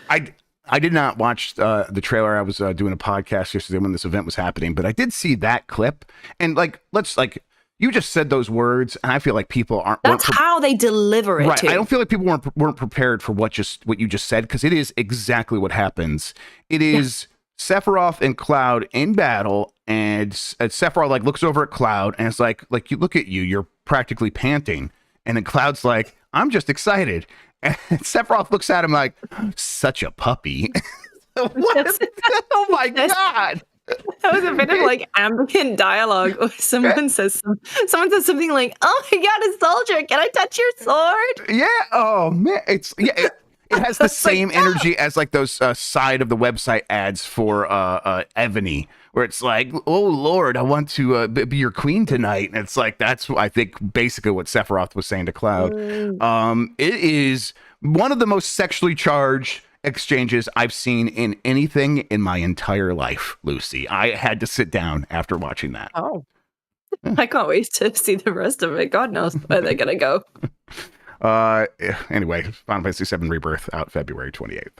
I did not watch the trailer. I was doing a podcast yesterday when this event was happening, but I did see that clip. And you just said those words, and I feel like people aren't. That's how they deliver it. Right. Too. I don't feel like people weren't prepared for what you just said, because it is exactly what happens. It is Sephiroth and Cloud in battle. And Sephiroth looks over at Cloud, and it's like you look at you, you're practically panting. And then Cloud's like, "I'm just excited." And Sephiroth looks at him like, "Such a puppy." What? Oh my god! That was a bit of ambient dialogue. Or someone says something like, "Oh my god, a soldier! Can I touch your sword?" Yeah. Oh man, It has the same energy as like those side of the website ads for Ebony, where it's like, oh Lord, I want to be your queen tonight. And it's like, that's I think basically what Sephiroth was saying to Cloud. It is one of the most sexually charged exchanges I've seen in anything in my entire life, Lucy. I had to sit down after watching that. Oh, I can't wait to see the rest of it. God knows where they're gonna go. Anyway, Final Fantasy VII Rebirth out February 28th.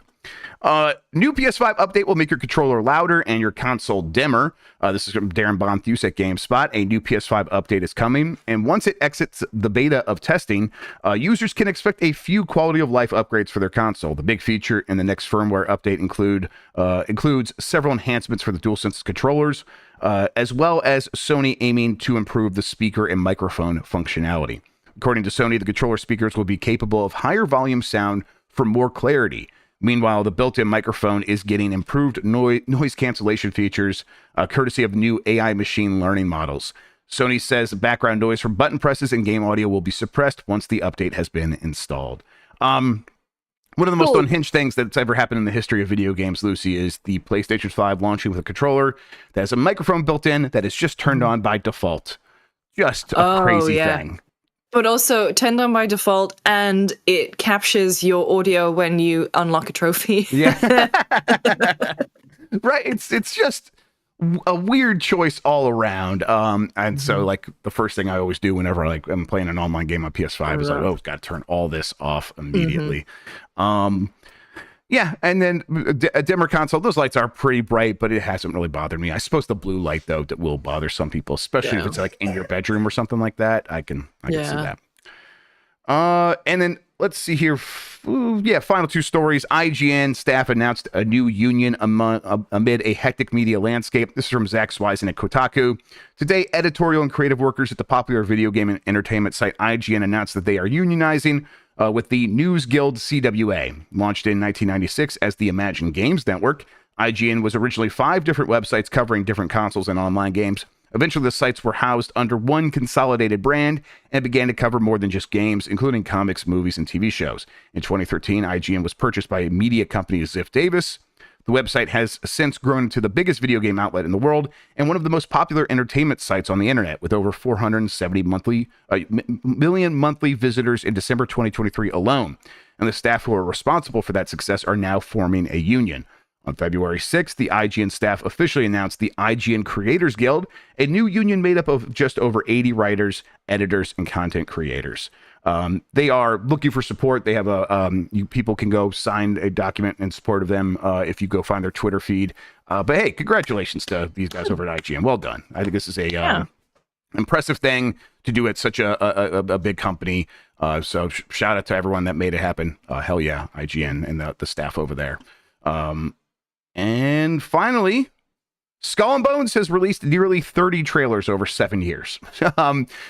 New PS5 update will make your controller louder and your console dimmer. This is from Darren Bonthus at GameSpot. A new PS5 update is coming, and once it exits the beta of testing, users can expect a few quality of life upgrades for their console. The big feature in the next firmware update includes several enhancements for the DualSense controllers, as well as Sony aiming to improve the speaker and microphone functionality. According to Sony, the controller speakers will be capable of higher volume sound for more clarity. Meanwhile, the built-in microphone is getting improved noise cancellation features, courtesy of new AI machine learning models. Sony says background noise from button presses and game audio will be suppressed once the update has been installed. One of the most unhinged things that's ever happened in the history of video games, Lucy, is the PlayStation 5 launching with a controller that has a microphone built in that is just turned on by default. Just a crazy thing. But also turned on by default, and it captures your audio when you unlock a trophy. Yeah. Right. It's just a weird choice all around. And so like the first thing I always do whenever I'm playing an online game on PS5 is like, oh, got to turn all this off immediately. Yeah, and then a dimmer console. Those lights are pretty bright, but it hasn't really bothered me. I suppose the blue light though that will bother some people, especially if it's like in your bedroom or something like that. I can see that. And then let's see here. Final two stories. IGN staff announced a new union amid a hectic media landscape. This is from Zach Swisen at Kotaku. Today, editorial and creative workers at the popular video game and entertainment site IGN announced that they are unionizing with the News Guild CWA. Launched in 1996 as the Imagine Games Network, IGN was originally 5 different websites covering different consoles and online games. Eventually, the sites were housed under one consolidated brand and began to cover more than just games, including comics, movies, and TV shows. In 2013, IGN was purchased by media company Ziff Davis. The website has since grown into the biggest video game outlet in the world and one of the most popular entertainment sites on the internet, with over 470 million monthly visitors in December 2023 alone. And the staff who are responsible for that success are now forming a union. On February 6th, the IGN staff officially announced the IGN Creators Guild, a new union made up of just over 80 writers, editors, and content creators. They are looking for support. They have people can go sign a document in support of them if you go find their Twitter feed. But hey, congratulations to these guys over at IGN. Well done. I think this is a impressive thing to do at such a big company. So shout out to everyone that made it happen. Hell yeah, IGN and the staff over there. And finally, Skull and Bones has released nearly 30 trailers over 7 years.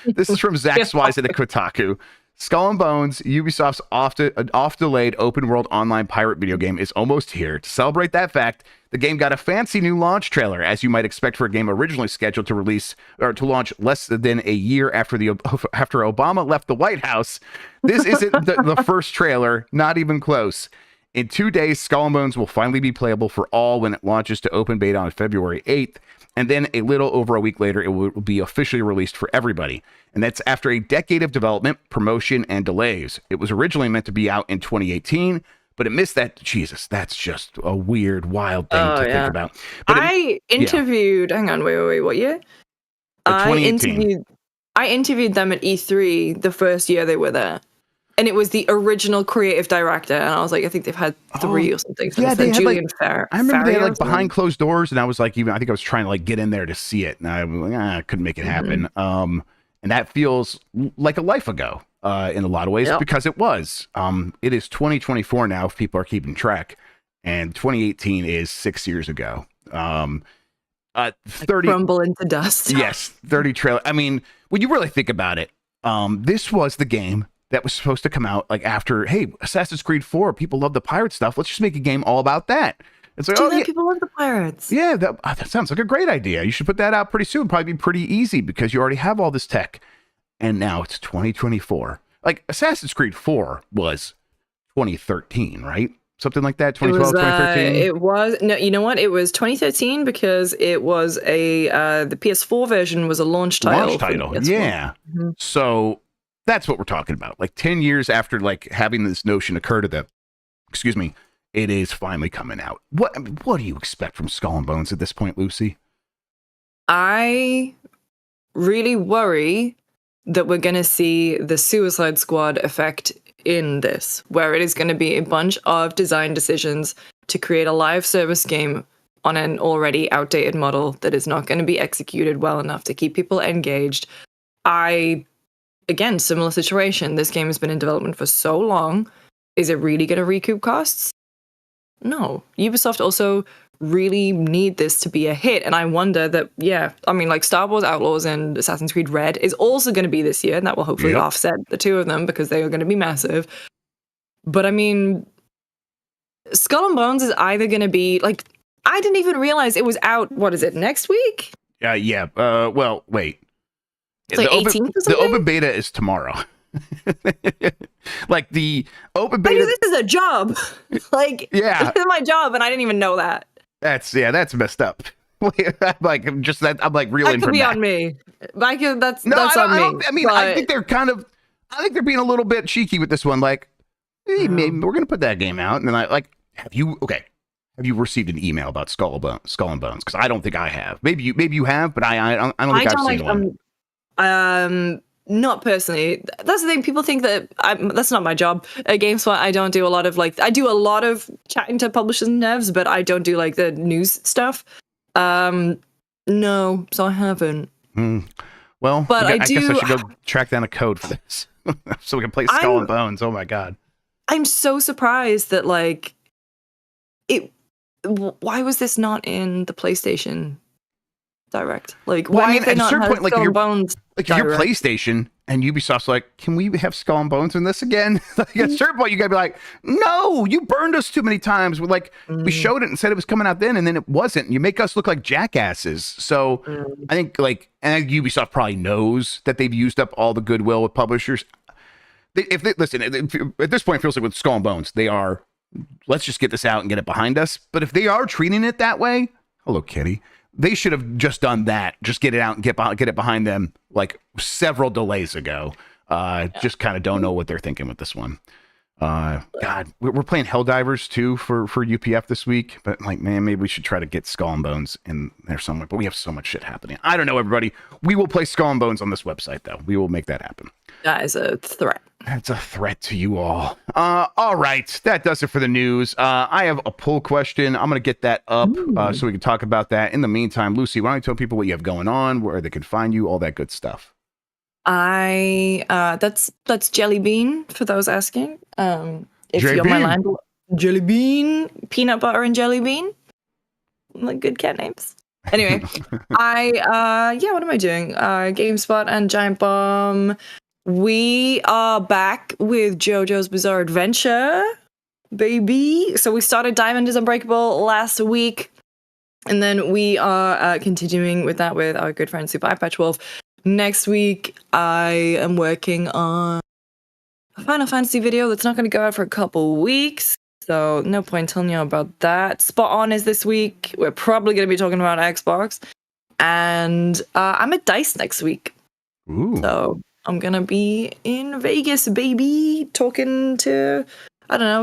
This is from Zach Swisen at Kotaku. Skull and Bones, Ubisoft's oft-delayed open-world online pirate video game, is almost here. To celebrate that fact, the game got a fancy new launch trailer, as you might expect for a game originally scheduled to launch less than a year after Obama left the White House. This isn't the first trailer, not even close. In 2 days, Skull and Bones will finally be playable for all when it launches to open beta on February 8th, and then a little over a week later, it will be officially released for everybody. And that's after a decade of development, promotion, and delays. It was originally meant to be out in 2018, but it missed that. Jesus, that's just a weird, wild thing to think about. But I interviewed, hang on, wait, what year? 2018. I interviewed them at E3 the first year they were there. And it was the original creative director, and I was like, I think they've had 3 or something. Yeah, they had Julian I remember they had behind closed doors, and I was like, I think I was trying to get in there to see it, and I was like, I couldn't make it happen. And that feels like a life ago in a lot of ways, because it was. It is 2024 now, if people are keeping track, and 2018 is 6 years ago. 30 crumble into dust. Yes, 30 trailer. I mean, when you really think about it, this was the game that was supposed to come out after, hey, Assassin's Creed 4, people love the pirate stuff. Let's just make a game all about that. It's like, people love the pirates. Yeah, that sounds like a great idea. You should put that out pretty soon. Probably be pretty easy because you already have all this tech. And now it's 2024. Assassin's Creed 4 was 2013, right? Something like that, 2012, 2013? It was, no, you know what? It was 2013 because it was the PS4 version was a launch title. Yeah. Mm-hmm. So that's what we're talking about. Like 10 years after like having this notion occur to them, it is finally coming out. What do you expect from Skull and Bones at this point, Lucy? I really worry that we're going to see the Suicide Squad effect in this, where it is going to be a bunch of design decisions to create a live service game on an already outdated model that is not going to be executed well enough to keep people engaged. Again, similar situation. This game has been in development for so long. Is it really going to recoup costs? No. Ubisoft also really need this to be a hit, and I wonder that, like Star Wars Outlaws and Assassin's Creed Red is also going to be this year, and that will hopefully offset the two of them because they are going to be massive. But I mean, Skull and Bones is either going to be like, I didn't even realize it was out. What is it, next week? Well, wait. It's like 18th or something? The open beta is tomorrow. Like the open beta. This is a job. Like, this is my job, and I didn't even know that. That's messed up. I'm like reeling from that. That could be on me. That's on me. I think they're being a little bit cheeky with this one. Like, hey, maybe we're gonna put that game out, and then have you received an email about Skull and Bones? Because I don't think I have. Maybe you have, but I don't think I've seen one. Not personally. That's the thing. People think that that's not my job at GameSpot. I don't do a lot of I do a lot of chatting to publishers and devs, but I don't do like the news stuff. No, so I haven't. Well, but I guess I should go track down a code for this so we can play Skull and Bones. Oh my god. I'm so surprised that why was this not in the PlayStation Direct? Like, why have they not had Skull and Bones? Like, your PlayStation and Ubisoft's like, can we have Skull and Bones in this again? Like, at a certain point, you gotta be like, no, you burned us too many times. We showed it and said it was coming out then, and then it wasn't. You make us look like jackasses. So I think and Ubisoft probably knows that they've used up all the goodwill with publishers. At this point, it feels like with Skull and Bones, they are, let's just get this out and get it behind us. But if they are treating it that way, hello, Kitty. They should have just done that. Just get it out and get it behind them like several delays ago. Just kind of don't know what they're thinking with this one. God, we're playing Helldivers too for UPF this week. But man, maybe we should try to get Skull and Bones in there somewhere. But we have so much shit happening. I don't know, everybody. We will play Skull and Bones on this website, though. We will make that happen. That is a threat. That's a threat to you all. All right. That does it for the news. I have a poll question. I'm going to get that up so we can talk about that. In the meantime, Lucy, why don't you tell people what you have going on, where they can find you, all that good stuff? That's Jelly Bean, for those asking. If you're my landlord. Jelly Bean, Peanut Butter and Jelly Bean. Like good cat names. Anyway, what am I doing? GameSpot and Giant Bomb. We are back with JoJo's Bizarre Adventure, baby. So we started Diamond is Unbreakable last week, and then we are continuing with that with our good friend Super Eye Patch Wolf. Next week, I am working on a Final Fantasy video that's not going to go out for a couple weeks, so no point telling you about that. Spot On is this week. We're probably going to be talking about Xbox, and I'm at DICE next week. Ooh. So I'm going to be in Vegas, baby, talking to,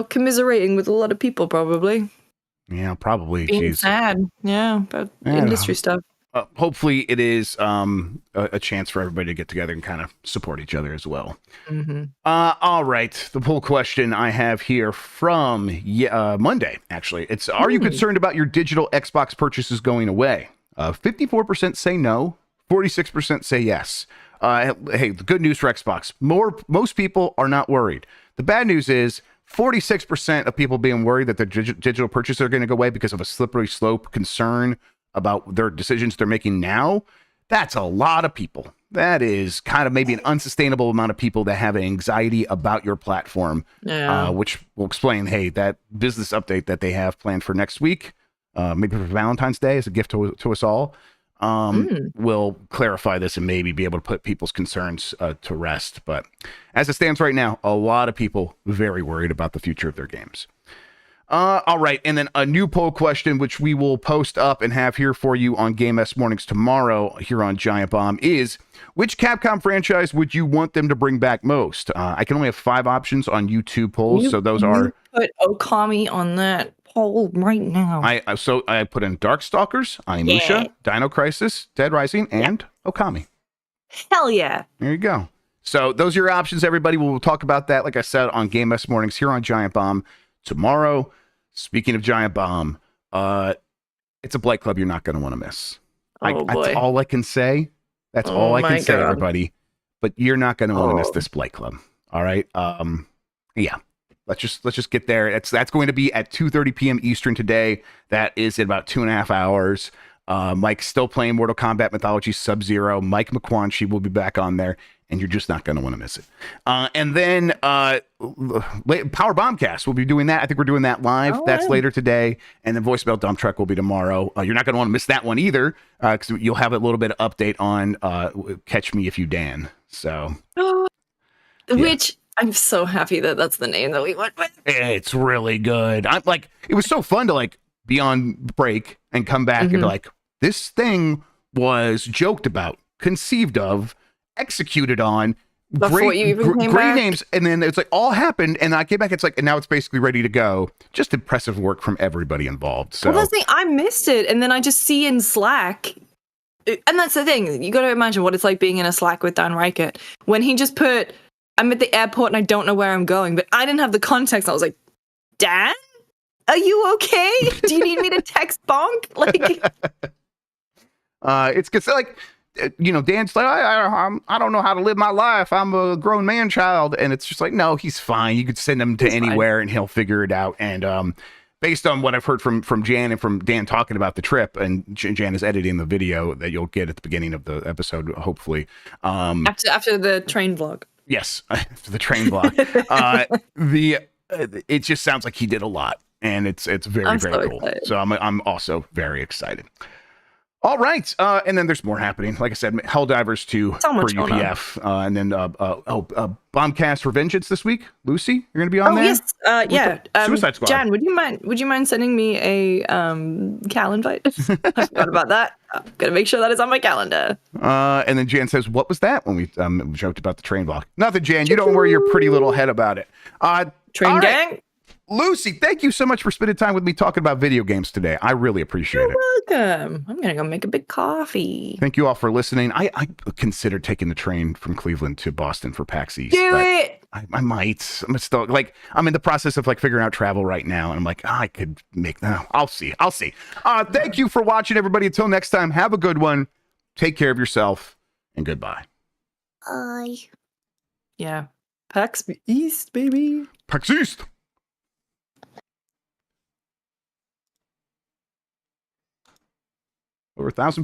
commiserating with a lot of people, probably. Yeah, probably. Being sad, about industry stuff. Hopefully it is a chance for everybody to get together and kind of support each other as well. Mm-hmm. All right. The poll question I have here from Monday, actually. It's, are you concerned about your digital Xbox purchases going away? 54% say no. 46% say yes. Hey, the good news for Xbox. Most people are not worried. The bad news is 46% of people being worried that their digital purchases are going to go away because of a slippery slope concern about their decisions they're making now. That's a lot of people. That is kind of maybe an unsustainable amount of people that have anxiety about your platform, which will explain, hey, that business update that they have planned for next week, maybe for Valentine's Day as a gift to us all. will clarify this and maybe be able to put people's concerns to rest. But as it stands right now, a lot of people very worried about the future of their games. All right, and then a new poll question, which we will post up and have here for you on Game S Mornings tomorrow here on Giant Bomb, is which Capcom franchise would you want them to bring back most? I can only have 5 options on YouTube polls, so those are... Put Okami on that poll right now. I put in Darkstalkers, Onimusha, Dino Crisis, Dead Rising, and Okami. Hell yeah. There you go. So those are your options, everybody. We'll talk about that, like I said, on Game S Mornings here on Giant Bomb tomorrow. Speaking of Giant Bomb, it's a Blight Club you're not going to want to miss. That's all I can say. That's all I can say, everybody. But you're not going to want to miss this Blight Club. All right. Yeah. Let's just get there. That's going to be at 2:30 p.m. Eastern today. That is in about 2.5 hours. Mike's still playing Mortal Kombat Mythology Sub-Zero. Mike McQuanchi will be back on there, and you're just not going to want to miss it. And then Power Bombcast, we'll be doing that. I think we're doing that live. That's later today. And then Voicemail Dump Truck will be tomorrow. You're not going to want to miss that one either, because you'll have a little bit of update on Catch Me If You Dan. So, which I'm so happy that that's the name that we went with. It's really good. I'm like, it was so fun to like be on break and come back and be like, this thing was joked about, conceived of, executed on, great names, and then it's like all happened, and I came back, it's like, and now it's basically ready to go. Just impressive work from everybody involved. So that's the thing, I missed it, and then I just see in Slack, and that's the thing, you got to imagine what it's like being in a Slack with Dan Reichert when he just put, I'm at the airport and I don't know where I'm going, but I didn't have the context. I was like, Dan, are you okay? Do you need me to text Bonk? Like, it's because like, Dan's like, I don't know how to live my life. I'm a grown man child. And it's just like, no, he's fine. You could send him to anywhere and he'll figure it out. And based on what I've heard from Jan and from Dan talking about the trip, and Jan is editing the video that you'll get at the beginning of the episode, hopefully. After the train vlog. Yes, after the train vlog. It just sounds like he did a lot. And it's very, very cool. Excited. So I'm also very excited. All right. And then there's more happening. Like I said, Helldivers 2 for UPF. And then Bombcast Revengeance this week. Lucy, you're going to be on there? Yes. Yeah. Suicide Squad. Jan, would you mind sending me a Cal invite? I forgot about that. I'm going to make sure that is on my calendar. And then Jan says, what was that when we joked about the train vlog? Nothing, Jan. You don't worry your pretty little head about it. Train gang? Right. Lucy, thank you so much for spending time with me talking about video games today. I really appreciate it. You're welcome. I'm going to go make a big coffee. Thank you all for listening. I considered taking the train from Cleveland to Boston for PAX East. Do it! I might. I'm still like, I'm in the process of like figuring out travel right now. And I'm like, I could make that. I'll see. Thank you for watching, everybody. Until next time, have a good one. Take care of yourself and goodbye. Bye. Yeah. PAX East, baby. PAX East. Over 1,000 people.